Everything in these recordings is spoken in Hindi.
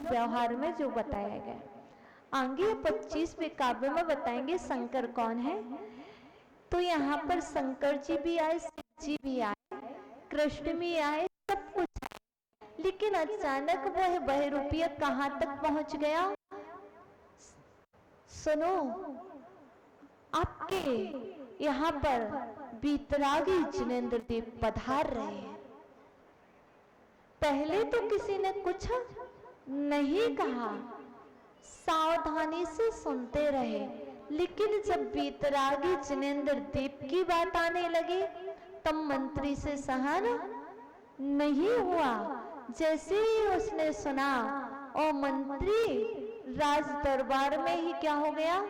व्यवहार में जो बताया गया। आगे 25वें काव्य में बताएंगे शंकर कौन है। तो यहाँ पर शंकर जी भी आए, शिव जी भी आए, कृष्ण भी आए, सब कुछ आए, लेकिन अचानक वह बहरूपिया कहाँ तक पहुंच गया। सुनो, आपके यहाँ पर बीतरागी जिनेंद्र देव पधार रहे हैं। पहले तो किसी ने कुछ नहीं कहा, सावधानी से सुनते रहे, लेकिन जब बीतरागी जिनेंद्र देव की बात आने लगी तब मंत्री से सहन नहीं हुआ। जैसे ही उसने सुना और मंत्री राज दरबार में ही क्या हो गया,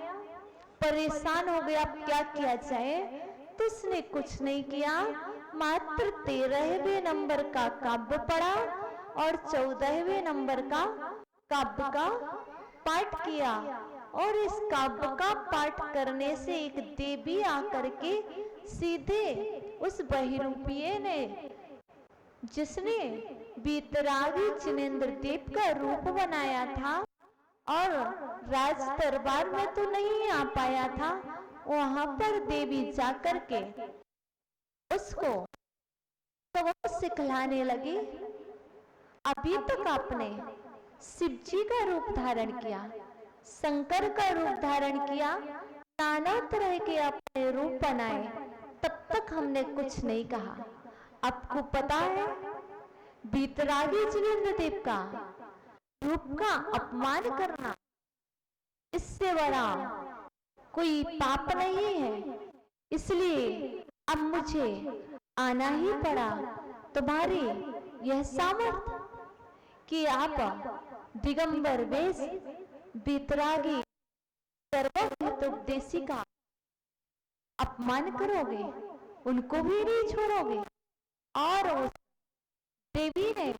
परेशान हो गया, क्या किया जाए। तो उसने कुछ नहीं किया, मात्र 13वें नंबर का काव्य पढ़ा और 14वें नंबर का काव्य का पाठ किया। और इस काव्य का पाठ करने से एक देवी आकर के सीधे उस बहरूपिये ने, जिसने बीतरागी जिनेंद्र देव का रूप बनाया था और राज दरबार में तो नहीं आ पाया था, वहां पर देवी जाकर के उसको सबक सिखलाने लगी। अभी तक आपने शिव जी का रूप धारण किया, शंकर का रूप धारण किया, नाना तरह के अपने रूप बनाए, तब तक हमने कुछ नहीं कहा। आपको पता है बीतरागी जिनेंद्र देव का रूप का अपमान करना, इससे बड़ा कोई पाप नहीं है। इसलिए अब मुझे आना ही पड़ा। तुम्हारी यह सामर्थ्य कि आप दिगंबर वेश बीतरागी सर्वोपदेशी का अपमान करोगे, उनको भी नहीं छोड़ोगे। और उस देवी ने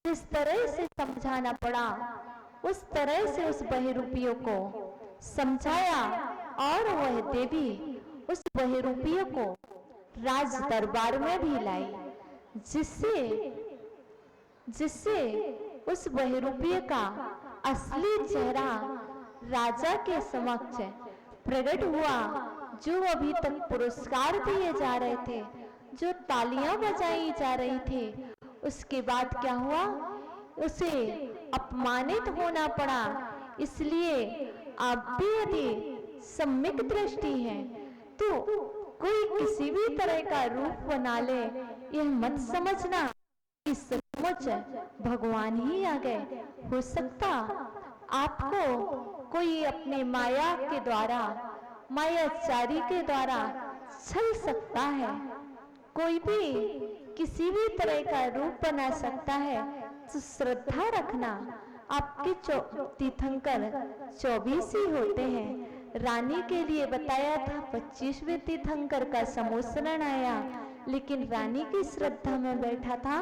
जिस तरह से समझाना पड़ा उस तरह से उस बहरूपियों को समझाया और वह देवी उस बहरूपियों को राज दरबार में भी लाई, जिससे उस बहरूपिये का असली चेहरा राजा के समक्ष प्रकट हुआ। जो अभी तक पुरस्कार दिए जा रहे थे, जो तालियां बजाई जा रही थी, उसके बाद क्या हुआ, उसे अपमानित होना पड़ा। इसलिए आप भी यदि सम्यक दृष्टि है तो कोई किसी भी तरह का रूप बना ले, यह मत समझना कि सचमुच भगवान ही आ गए। हो सकता आपको कोई अपने माया के द्वारा, मायाचारी के द्वारा छल सकता है, कोई भी किसी भी तरह का रूप बना सकता है। तो श्रद्धा रखना, आपके तीर्थंकर 24 ही होते हैं। रानी के लिए बताया था 25वें तीर्थंकर का समोसरण आया, लेकिन रानी की श्रद्धा में बैठा था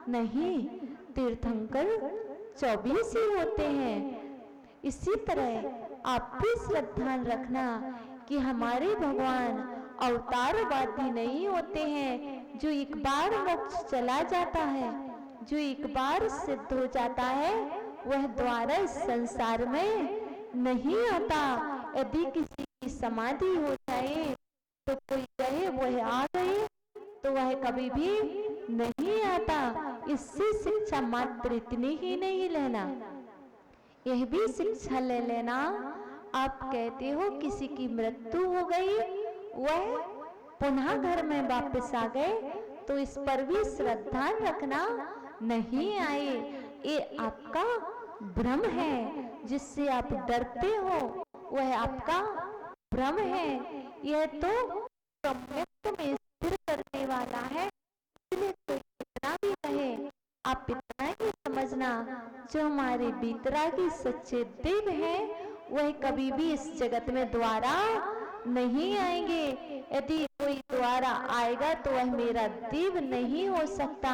नहीं, तीर्थंकर 24 ही होते हैं। इसी तरह आप भी श्रद्धा रखना कि हमारे भगवान अवतारवादी नहीं होते हैं, जो एक बार मोक्ष चला जाता है, जो एक बार सिद्ध हो जाता है, वह द्वारा इस संसार में नहीं आता। यदि किसी की समाधि हो जाए तो कोई कहे वह आ गए, तो वह कभी भी नहीं आता। इससे शिक्षा मात्र इतनी ही नहीं लेना, यह भी शिक्षा ले लेना। आप कहते हो किसी की मृत्यु हो गई, वह पुनः घर में वापस आ गए, तो इस पर भी श्रद्धा रखना नहीं आए। ये आपका भ्रम है, जिससे आप डरते हो, वह आपका भ्रम है। यह तो सम्यक में स्थिर करने वाला है। इसलिए कोई कितना भी कहे, आप इतना ही समझना, जो हमारे बीतरागी सच्चे देव हैं, वह कभी भी इस जगत में द्वारा नहीं आएंगे। यदि कोई द्वारा आएगा तो वह मेरा देव नहीं हो सकता।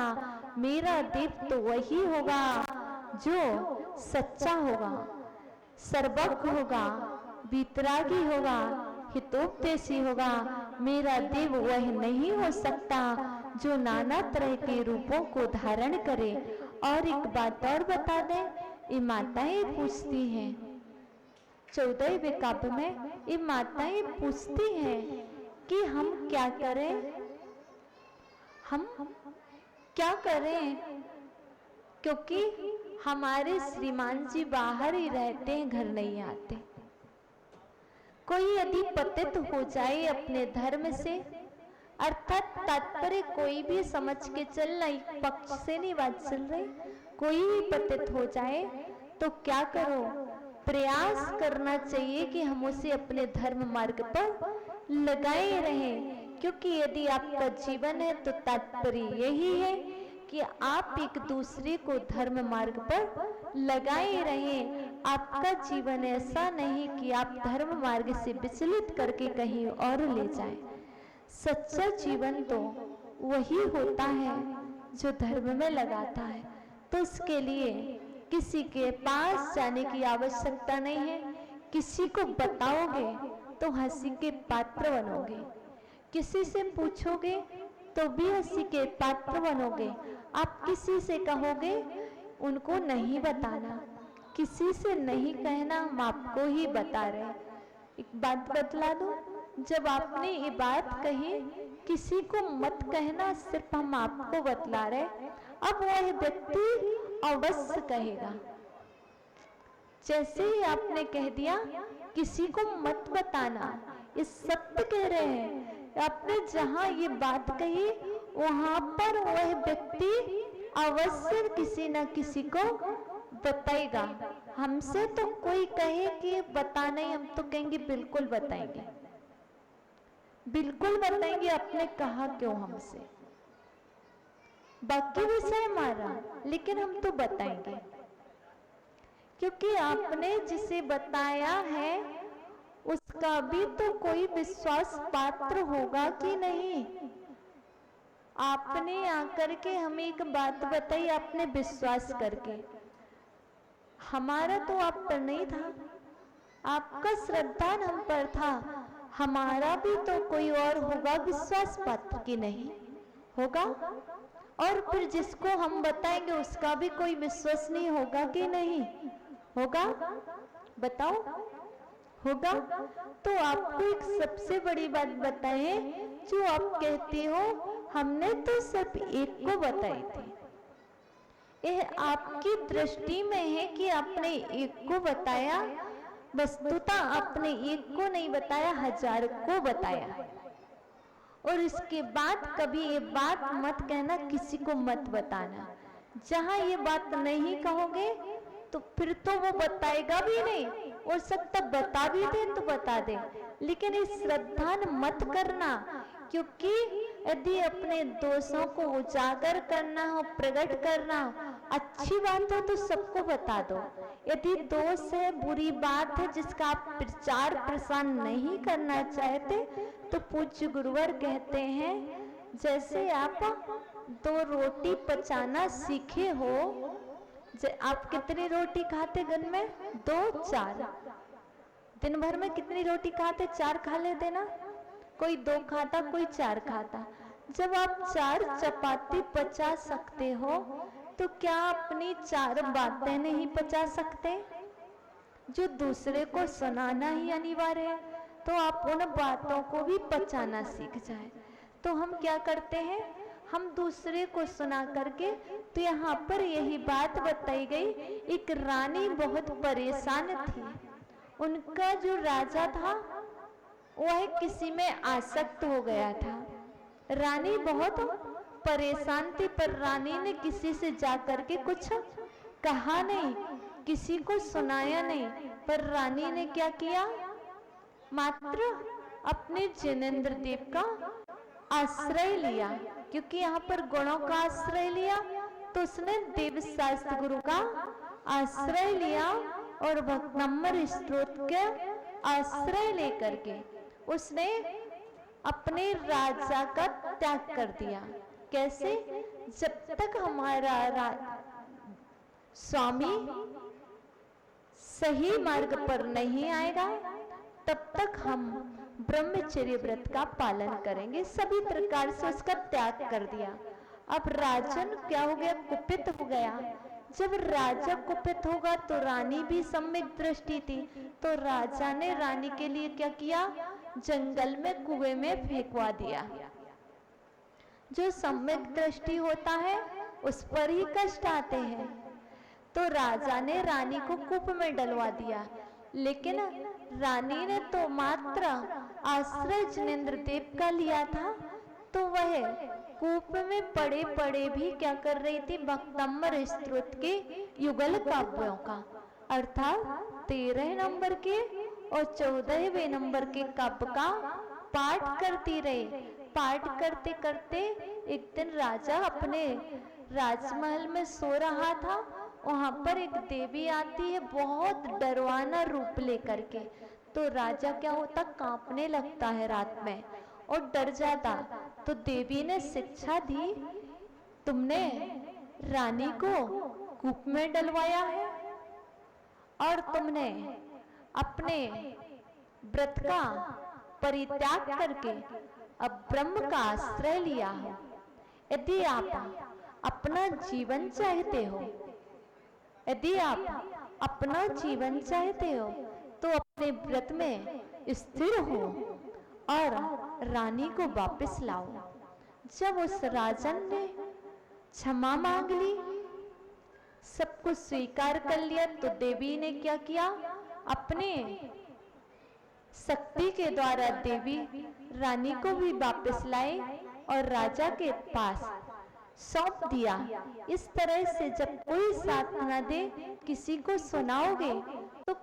मेरा देव तो वही होगा जो सच्चा होगा, सर्वज्ञ होगा, बीतरागी होगा, हितोपदेशी होगा। मेरा देव वह नहीं हो सकता जो नाना तरह के रूपों को धारण करे। और एक बात और बता दें, ये माताएं पूछती हैं, 14वें काव्य में ये माताएं पूछती हैं कि हम क्या करें, हम क्या करें, क्योंकि हमारे श्रीमान जी बाहर ही रहते हैं, घर नहीं आते। कोई यदि पतित हो जाए अपने धर्म से, अर्थात तात्पर्य कोई भी समझ के चलना, एक पक्ष से नहीं बात चल रही, कोई भी पतित हो जाए तो क्या करो, प्रयास करना चाहिए कि हम उसे अपने धर्म मार्ग पर लगाए रहें। क्योंकि यदि आपका जीवन है तो तात्पर्य यही है कि आप एक दूसरे को धर्म मार्ग पर लगाए रहें। आपका जीवन ऐसा नहीं कि आप धर्म मार्ग से विचलित करके कहीं और ले जाएं। सच्चा जीवन तो वही होता है जो धर्म में लगाता है। तो इसके लिए किसी के पास जाने की आवश्यकता नहीं है। किसी को बताओगे तो हंसी के पात्र बनोगे, किसी से पूछोगे तो भी हंसी के पात्र बनोगे। आप किसी से कहोगे उनको नहीं बताना, किसी से नहीं कहना, हम आपको ही बता रहे। एक बात बतला दूं, जब आपने ये बात कही किसी को मत कहना, सिर्फ हम आपको बतला रहे, अब वह व्यक्ति अवश्य कहेगा। जैसे ही आपने कह दिया किसी को मत बताना, ये सत्य कह रहे हैं। आपने जहां ये बात कही वहां पर वह व्यक्ति अवश्य किसी न किसी को बताएगा। हमसे तो कोई कहे कि बता नहीं, हम तो कहेंगे बिल्कुल बताएंगे, बिल्कुल बताएंगे। आपने कहा क्यों हमसे, बाकी विषय हमारा, लेकिन हम तो बताएंगे, क्योंकि आपने जिसे बताया है उसका भी तो कोई विश्वास पात्र होगा कि नहीं। आपने आकर के हमें एक बात बताई, आपने विश्वास करके, हमारा तो आप पर नहीं था, आपका श्रद्धा हम पर था, हमारा भी तो कोई और होगा विश्वास पात्र कि नहीं होगा। और फिर जिसको हम बताएंगे उसका भी कोई विश्वास नहीं होगा कि नहीं होगा, बताओ होगा। तो आपको एक सबसे बड़ी बात बताए, जो आप कहते हो हमने तो सिर्फ एक को बताई थी। यह आपकी दृष्टि में है कि आपने एक को बताया, वस्तुतः आपने एक को नहीं बताया, 1000 को बताया। और इसके बाद कभी ये बात मत कहना, किसी को मत बताना। जहां ये बात नहीं कहोगे तो फिर तो वो बताएगा भी नहीं, और सकता बता भी दे तो बता दे, लेकिन इस श्रद्धा मत करना। क्योंकि यदि अपने दोषों को उजागर करना हो, प्रकट करना, अच्छी बात हो तो सबको बता दो। यदि दोष है, बुरी बात है जिसका आप प्रचार प्रसार नहीं करना चाहते, तो पूज्य गुरुवर कहते हैं जैसे आप 2 रोटी पचाना सीखे हो, आप कितनी रोटी खाते दिन में? 2 4। दिन भर में कितनी रोटी खाते? 4 खा लेते ना। कोई 2 खाता, कोई 4 खाता। जब आप 4 चपाती पचा सकते हो तो क्या अपनी 4 बातें नहीं पचा सकते? जो दूसरे को सुनाना ही अनिवार्य है, तो आप उन बातों को भी पचाना सीख जाए। तो हम क्या करते हैं, हम दूसरे को सुना करके, तो यहाँ पर यही बात बताई गई। एक रानी बहुत परेशान थी, उनका जो राजा था वह किसी में आसक्त हो गया था। रानी बहुत परेशान थी, पर रानी ने किसी से जा करके कुछ कहा नहीं, किसी को सुनाया नहीं। पर रानी ने क्या किया, मात्र अपने जिनेंद्र देव का आश्रय लिया। क्योंकि यहाँ पर गुणों का आश्रय लिया, तो उसने देव शास्त्र गुरु का आश्रय लिया और भक्तम्बर स्त्रोत के आश्रय लेकर के उसने अपने राजा का त्याग कर दिया। कैसे? जब तक हमारा स्वामी सही मार्ग पर नहीं आएगा, तब तक हम ब्रह्मचर्य व्रत का पालन करेंगे। सभी प्रकार से उसका त्याग कर दिया। अब राजन क्या हो गया, कुपित हो गया। जब राजा कुपित होगा तो रानी भी सम्यक दृष्टि थी, तो राजा ने रानी के लिए क्या किया, जंगल में कुएं में फेंकवा दिया। जो सम्यक दृष्टि होता है उस पर ही कष्ट आते हैं। तो राजा ने रानी को कूप में डलवा दिया, लेकिन रानी ने तो मात्र आश्रय जिनेंद्र देव का लिया था, तो वह कूप में पड़े पड़े भी क्या कर रही थी, भक्तम्बर स्तोत्र के युगल काव्यों का, अर्थात 13 नंबर के और 14वें नंबर के काव्य का पाठ करती रही। पाठ करते करते एक दिन राजा अपने राजमहल में सो रहा था, वहां पर एक देवी आती है बहुत डरवाना रूप लेकर के। तो राजा क्या होता, कांपने लगता है रात में और डर जाता। तो देवी ने शिक्षा दी, तुमने रानी को कूप में डलवाया है और तुमने अपने व्रत का परित्याग करके अब ब्रह्म का आश्रय लिया हो। यदि आप अपना जीवन चाहते हो, यदि आप अपना जीवन चाहते हो तो अपने व्रत में स्थिर हो और रानी को वापस लाओ। जब उस राजन ने क्षमा मांग ली, सब कुछ स्वीकार कर लिया, तो देवी ने क्या किया, अपने शक्ति के द्वारा देवी रानी को भी वापस लाई और राजा के पास सौंप दिया। इस तरह से जब कोई साथ न दे, किसी को सुनाओगे तो